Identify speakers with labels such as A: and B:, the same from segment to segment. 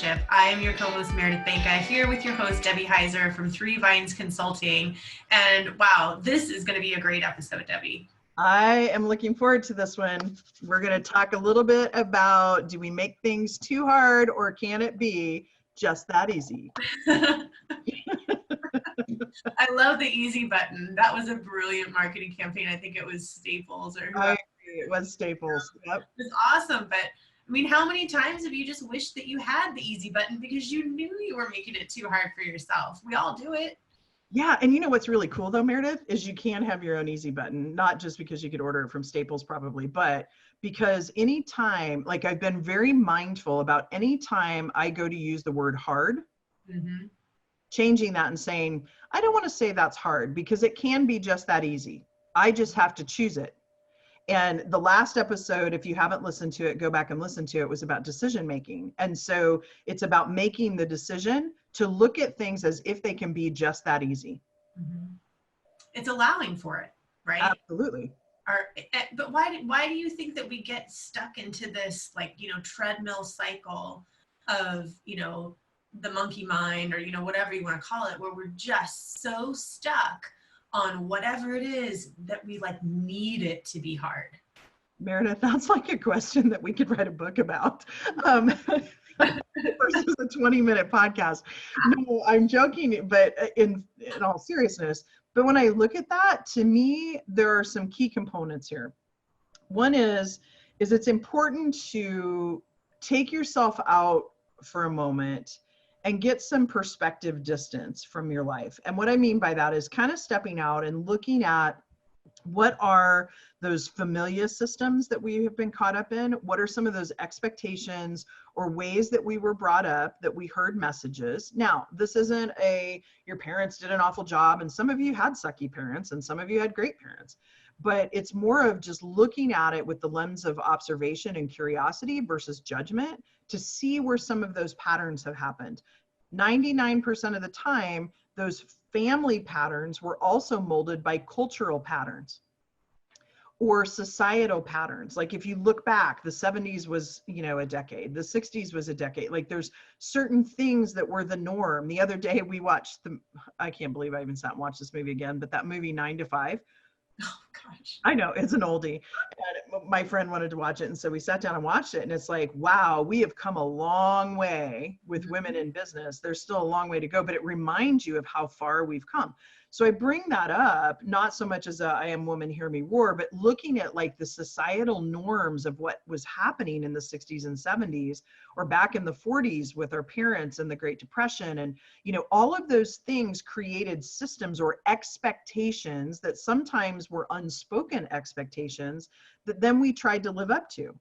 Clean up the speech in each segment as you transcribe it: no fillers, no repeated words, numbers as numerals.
A: Leadership. I am your co-host, Meredith Banka, here with your host, Debbie Heiser from Three Vines Consulting. And wow, this is going to be a great episode, Debbie.
B: I am looking forward to this one. We're going to talk a little bit about, do we make things too hard or can it be just that easy?
A: I love the easy button. That was a brilliant marketing campaign. I think it was Staples or whoever.
B: I agree. It was Staples. Yep.
A: It was awesome. But I mean, how many times have you just wished that you had the easy button because you knew you were making it too hard for yourself? We all do it.
B: Yeah. And you know what's really cool though, Meredith, is you can have your own easy button, not just because you could order it from Staples probably, but because anytime, like I've been very mindful about any time I go to use the word hard, changing that and saying, I don't want to say that's hard because it can be just that easy. I just have to choose it. And the last episode, if you haven't listened to it, go back and listen to it, was about decision making. And so it's about making the decision to look at things as if they can be just that easy.
A: It's allowing for it, right?
B: Absolutely.
A: But why do you think that we get stuck into this, like, treadmill cycle of, the monkey mind, or, whatever you want to call it, where we're just so stuck on whatever it is that we need it to be hard?
B: Meredith, that's like a question that we could write a book about. Versus a 20-minute podcast. No, I'm joking, but in all seriousness, but when I look at that, to me, there are some key components here. One is it's important to take yourself out for a moment and get some perspective distance from your life. And what I mean by that is kind of stepping out and looking at what are those familiar systems that we have been caught up in? What are some of those expectations or ways that we were brought up, that we heard messages? Now, this isn't your parents did an awful job, and some of you had sucky parents and some of you had great parents, but it's more of just looking at it with the lens of observation and curiosity versus judgment to see where some of those patterns have happened. 99% of the time, those family patterns were also molded by cultural patterns or societal patterns. Like if you look back, the 70s was, a decade, the 60s was a decade. Like there's certain things that were the norm. The other day we watched I can't believe I even sat and watched this movie again, but that movie 9 to 5.
A: Oh gosh.
B: I know, it's an oldie. And my friend wanted to watch it, and so we sat down and watched it, and it's like, wow, we have come a long way with women in business. There's still a long way to go, but it reminds you of how far we've come. So I bring that up, not so much as I am woman, hear me roar, but looking at like the societal norms of what was happening in the 60s and 70s, or back in the 40s with our parents and the Great Depression. And, all of those things created systems or expectations that sometimes were unspoken expectations that then we tried to live up to.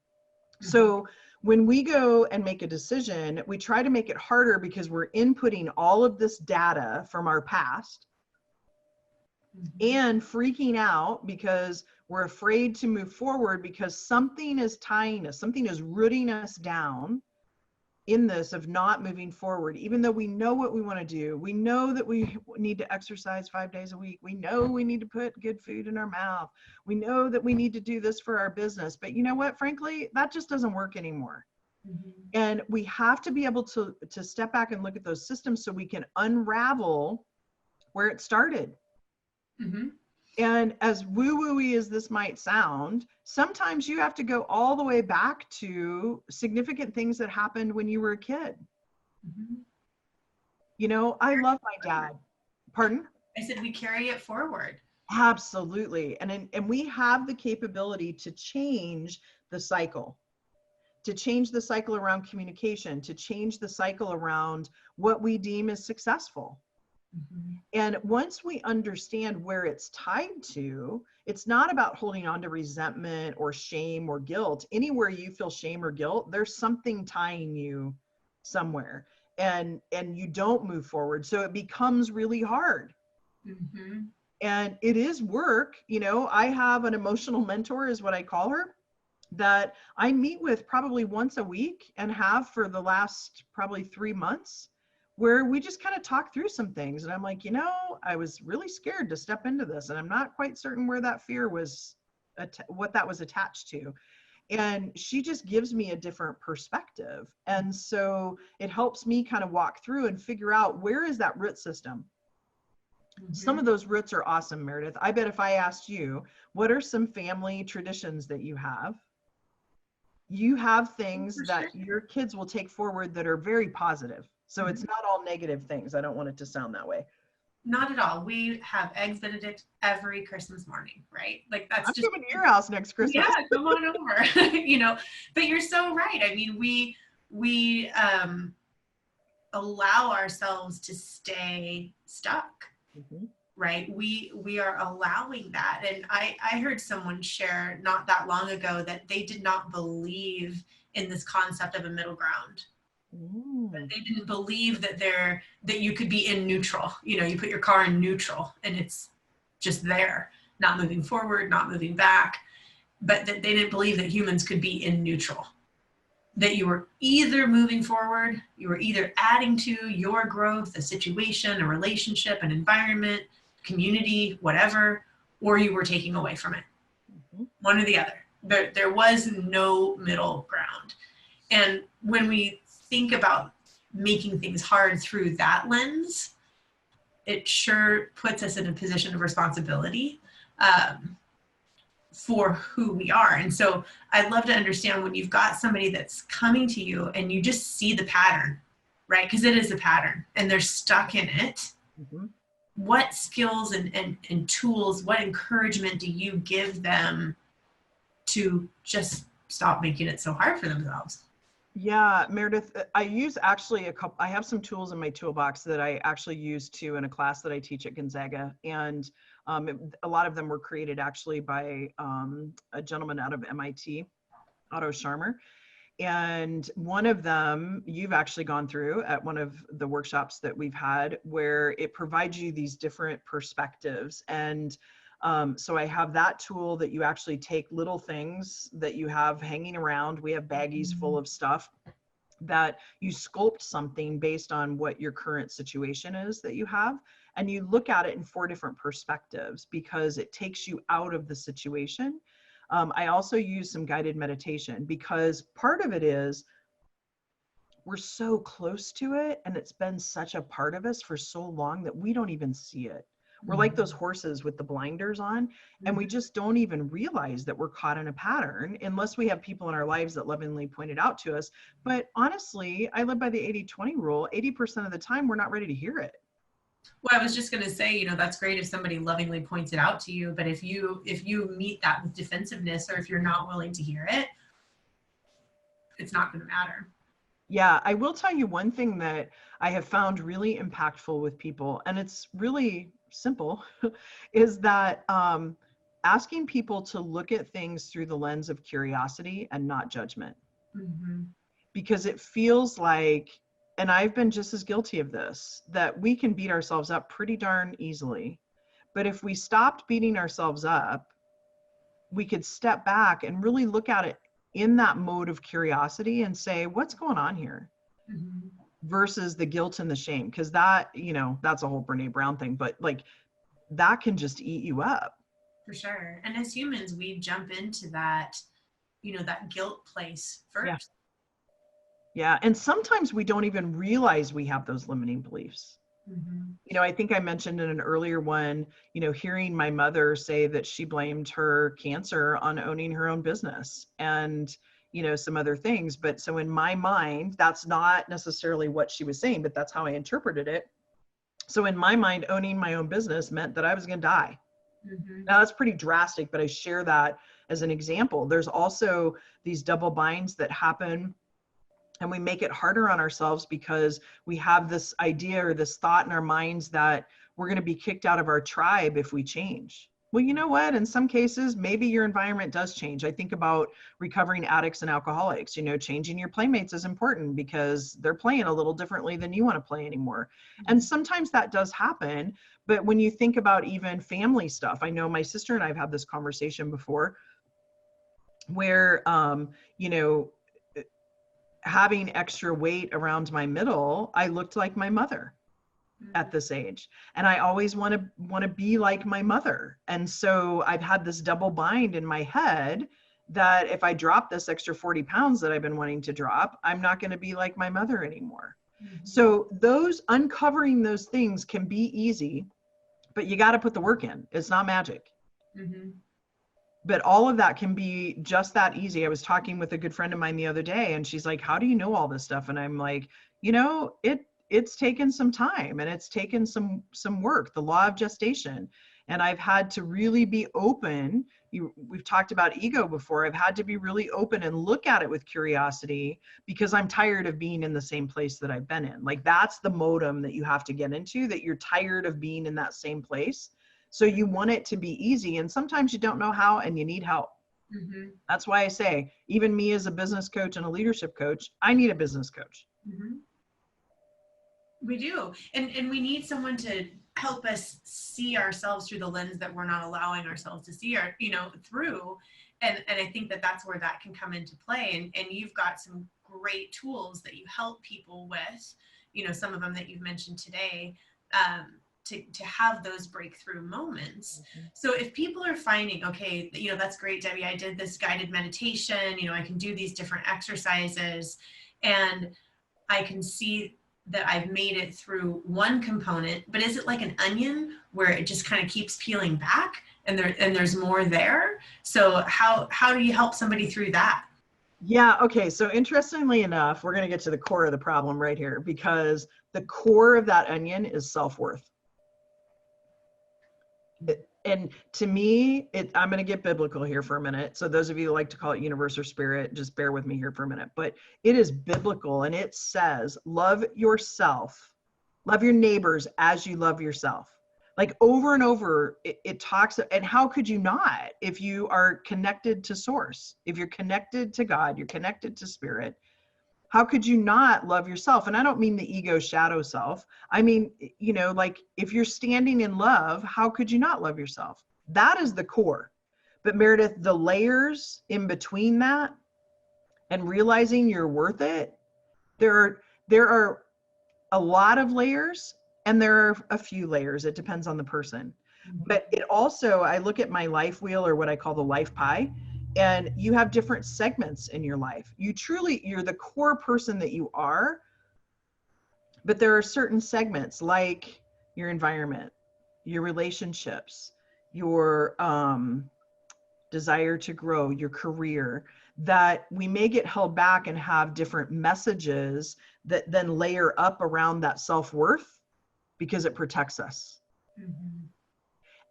B: So when we go and make a decision, we try to make it harder because we're inputting all of this data from our past and freaking out because we're afraid to move forward because something is tying us, something is rooting us down in this of not moving forward. Even though we know what we want to do, we know that we need to exercise 5 days a week. We know we need to put good food in our mouth. We know that we need to do this for our business. But you know what, frankly, that just doesn't work anymore. And we have to be able to step back and look at those systems so we can unravel where it started. And as woo-woo-y as this might sound, sometimes you have to go all the way back to significant things that happened when you were a kid. I love my dad. Pardon?
A: I said we carry it forward.
B: Absolutely. And we have the capability to change the cycle, around communication, to change the cycle around what we deem as successful. And once we understand where it's tied to, it's not about holding on to resentment or shame or guilt. Anywhere you feel shame or guilt, there's something tying you somewhere, and you don't move forward. So it becomes really hard. And it is work. I have an emotional mentor, is what I call her, that I meet with probably once a week and have for the last probably 3 months, where we just kind of talk through some things. And I'm like, I was really scared to step into this, and I'm not quite certain where that fear was, what that was attached to. And she just gives me a different perspective. And so it helps me kind of walk through and figure out, where is that root system? Some of those roots are awesome, Meredith. I bet if I asked you, what are some family traditions that you have? You have things
A: For
B: that
A: sure.
B: your kids will take forward that are very positive. So it's not all negative things. I don't want it to sound that way.
A: Not at all. We have eggs Benedict every Christmas morning, right? Like that's
B: I'm
A: just,
B: coming to your house next Christmas.
A: yeah, come on over. You know, but you're so right. I mean, we allow ourselves to stay stuck,
B: Mhm.
A: right? We are allowing that. And I heard someone share not that long ago that they did not believe in this concept of a middle ground.
B: Mm.
A: They didn't believe that you could be in neutral. You know, you put your car in neutral and it's just there, not moving forward, not moving back. But that they didn't believe that humans could be in neutral. That you were either moving forward, you were either adding to your growth, a situation, a relationship, an environment, community, whatever, or you were taking away from it.
B: Mhm.
A: One or the other. There was no middle ground. And when we think about making things hard through that lens, it sure puts us in a position of responsibility for who we are. And so I'd love to understand when you've got somebody that's coming to you and you just see the pattern, right? Because it is a pattern and they're stuck in it.
B: Mhm.
A: What skills and tools, what encouragement do you give them to just stop making it so hard for themselves?
B: Yeah, Meredith, I use actually I have some tools in my toolbox that I actually use too in a class that I teach at Gonzaga. And a lot of them were created actually by a gentleman out of MIT, Otto Scharmer. And one of them you've actually gone through at one of the workshops that we've had, where it provides you these different perspectives. And so I have that tool that you actually take little things that you have hanging around. We have baggies full of stuff that you sculpt something based on what your current situation is that you have. And you look at it in 4 different perspectives because it takes you out of the situation. I also use some guided meditation because part of it is we're so close to it and it's been such a part of us for so long that we don't even see it. We're like those horses with the blinders on, and we just don't even realize that we're caught in a pattern unless we have people in our lives that lovingly point it out to us. But honestly, I live by the 80-20 rule. 80% of the time, we're not ready to hear it.
A: Well, I was just going to say, you know, that's great if somebody lovingly points it out to you, but if you meet that with defensiveness, or if you're not willing to hear it, it's not going to matter.
B: Yeah, I will tell you one thing that I have found really impactful with people, and it's really simple, is that asking people to look at things through the lens of curiosity and not judgment.
A: Mm-hmm.
B: Because it feels like, and I've been just as guilty of this, that we can beat ourselves up pretty darn easily. But if we stopped beating ourselves up, we could step back and really look at it in that mode of curiosity and say, what's going on here?
A: Mm-hmm.
B: Versus the guilt and the shame. Because that, you know, that's a whole Brene Brown thing, but like that can just eat you up.
A: For sure. And as humans, we jump into that, you know, that guilt place first.
B: Yeah. Yeah. And sometimes we don't even realize we have those limiting beliefs.
A: Mm-hmm.
B: You know, I think I mentioned in an earlier one, you know, hearing my mother say that she blamed her cancer on owning her own business and, you know, some other things. But so in my mind, that's not necessarily what she was saying, but that's how I interpreted it. So in my mind, owning my own business meant that I was going to die.
A: Mm-hmm.
B: Now that's pretty drastic, but I share that as an example. There's also these double binds that happen, and we make it harder on ourselves because we have this idea or this thought in our minds that we're going to be kicked out of our tribe if we change. Well, you know what? In some cases, maybe your environment does change. I think about recovering addicts and alcoholics. You know, changing your playmates is important because they're playing a little differently than you want to play anymore. And sometimes that does happen. But when you think about even family stuff, I know my sister and I have had this conversation before where, you know, having extra weight around my middle, I looked like my mother at this age. And I always want to be like my mother. And so I've had this double bind in my head that if I drop this extra 40 pounds that I've been wanting to drop, I'm not going to be like my mother anymore.
A: Mm-hmm.
B: So those uncovering those things can be easy, but you got to put the work in. It's not magic.
A: Mm-hmm.
B: But all of that can be just that easy. I was talking with a good friend of mine the other day, and she's like, how do you know all this stuff? And I'm like, it's taken some time, and it's taken some work, the law of gestation. And I've had to really be open. We've talked about ego before. I've had to be really open and look at it with curiosity, because I'm tired of being in the same place that I've been in. Like, that's the modem that you have to get into, that you're tired of being in that same place. So you want it to be easy, and sometimes you don't know how, and you need help.
A: Mm-hmm.
B: That's why I say, even me as a business coach and a leadership coach, I need a business coach.
A: Mm-hmm. We do. And we need someone to help us see ourselves through the lens that we're not allowing ourselves to see through. And I think that that's where that can come into play. And you've got some great tools that you help people with, some of them that you've mentioned today, to have those breakthrough moments. Mm-hmm. So if people are finding, okay, that's great, Debbie, I did this guided meditation, I can do these different exercises, and I can see that I've made it through one component, but is it like an onion where it just kind of keeps peeling back and there's more there? So how do you help somebody through that?
B: Yeah. Okay. So interestingly enough, we're going to get to the core of the problem right here, because the core of that onion is self-worth. And to me, I'm going to get biblical here for a minute. So those of you who like to call it universe or spirit, just bear with me here for a minute. But it is biblical, and it says, love yourself, love your neighbors as you love yourself. Like, over and over, it talks. And how could you not, if you are connected to source, if you're connected to God, you're connected to spirit, how could you not love yourself? And I don't mean the ego shadow self. I mean, like, if you're standing in love, how could you not love yourself? That is the core. But Meredith, the layers in between that and realizing you're worth it, there are a lot of layers, and there are a few layers. It depends on the person. But it also, I look at my life wheel, or what I call the life pie, and you have different segments in your life. You're the core person that you are, but there are certain segments, like your environment, your relationships, your desire to grow, your career, that we may get held back and have different messages that then layer up around that self-worth, because it protects us. Mm-hmm.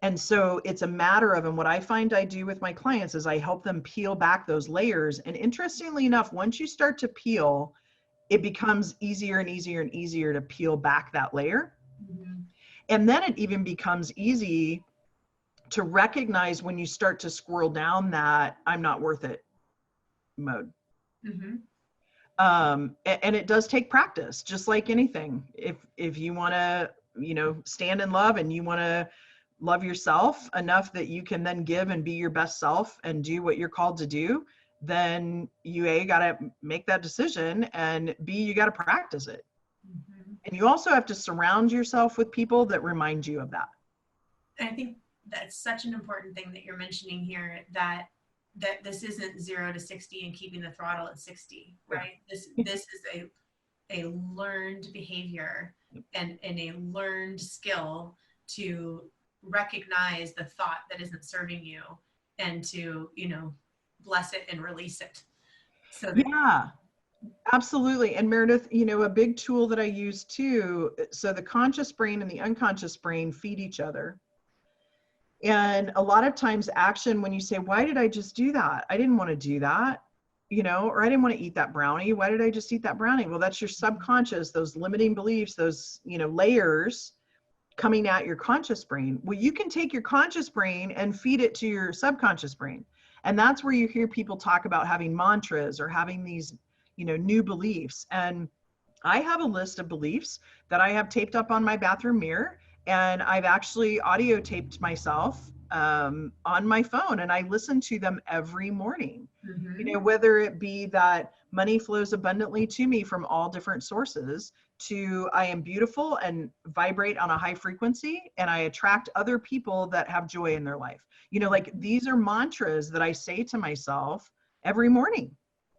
B: And so it's a matter of, and what I find I do with my clients is I help them peel back those layers. And interestingly enough, once you start to peel, it becomes easier and easier and easier to peel back that layer. Mm-hmm. And then it even becomes easy to recognize when you start to squirrel down that I'm not worth it mode. Mm-hmm. And it does take practice, just like anything. If you want to, stand in love, and you want to love yourself enough that you can then give and be your best self and do what you're called to do, then you got to make that decision, and B, you got to practice it. Mm-hmm. And you also have to surround yourself with people that remind you of that.
A: I think that's such an important thing that you're mentioning here, that this isn't 0 to 60 and keeping the throttle at 60, right? Yeah. This is a learned behavior and a learned skill to recognize the thought that isn't serving you, and to, bless it and release it. So
B: yeah, absolutely. And Meredith, a big tool that I use too, so the conscious brain and the unconscious brain feed each other. And a lot of times action, when you say, why did I just do that? I didn't want to do that, or I didn't want to eat that brownie. Why did I just eat that brownie? Well, that's your subconscious, those limiting beliefs, those, layers coming at your conscious brain. Well, you can take your conscious brain and feed it to your subconscious brain. And that's where you hear people talk about having mantras or having these, new beliefs. And I have a list of beliefs that I have taped up on my bathroom mirror. And I've actually audio taped myself on my phone, and I listen to them every morning. Mm-hmm. Whether it be that money flows abundantly to me from all different sources, to I am beautiful and vibrate on a high frequency, and I attract other people that have joy in their life. You know, like these are mantras that I say to myself every morning.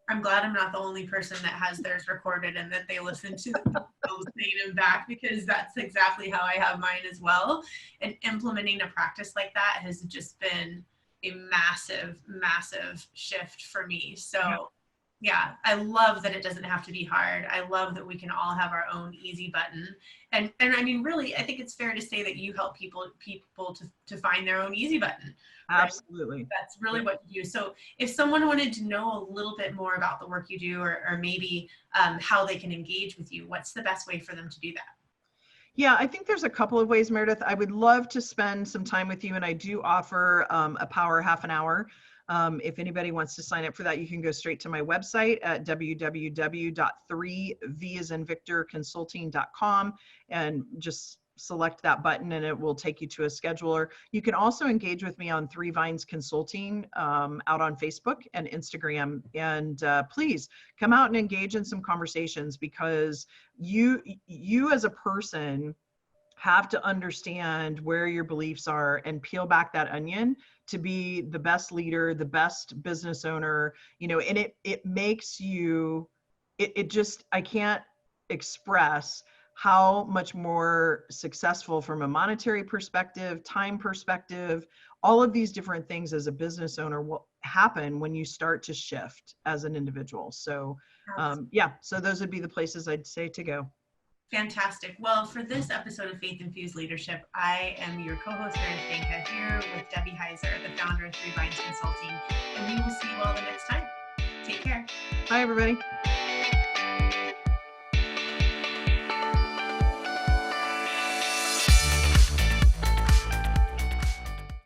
A: I'm glad I'm not the only person that has theirs recorded and that they listen to themselves saying them back, because that's exactly how I have mine as well. And implementing a practice like that has just been a massive, massive shift for me. So yeah, I love that it doesn't have to be hard. I love that we can all have our own easy button. And I mean, really, I think it's fair to say that you help people to find their own easy button. Right?
B: Absolutely.
A: That's really what you do. So if someone wanted to know a little bit more about the work you do, or maybe how they can engage with you, what's the best way for them to do that?
B: Yeah, I think there's a couple of ways, Meredith. I would love to spend some time with you, and I do offer a power half an hour. If anybody wants to sign up for that, you can go straight to my website at www.3v as in Victor consulting.com and just select that button and it will take you to a scheduler. You can also engage with me on 3 Vines Consulting out on Facebook and Instagram. And please come out and engage in some conversations, because you as a person have to understand where your beliefs are and peel back that onion to be the best leader, the best business owner, you know, and it makes you, it just, I can't express how much more successful from a monetary perspective, time perspective, all of these different things as a business owner will happen when you start to shift as an individual. So yeah, so those would be the places I'd say to go.
A: Fantastic. Well, for this episode of Faith Infused Leadership, I am your co-host, Meredith Banka, here with Debbie Heiser, the founder of 3 Vines Consulting, and we will see you all the next time. Take care.
B: Bye, everybody.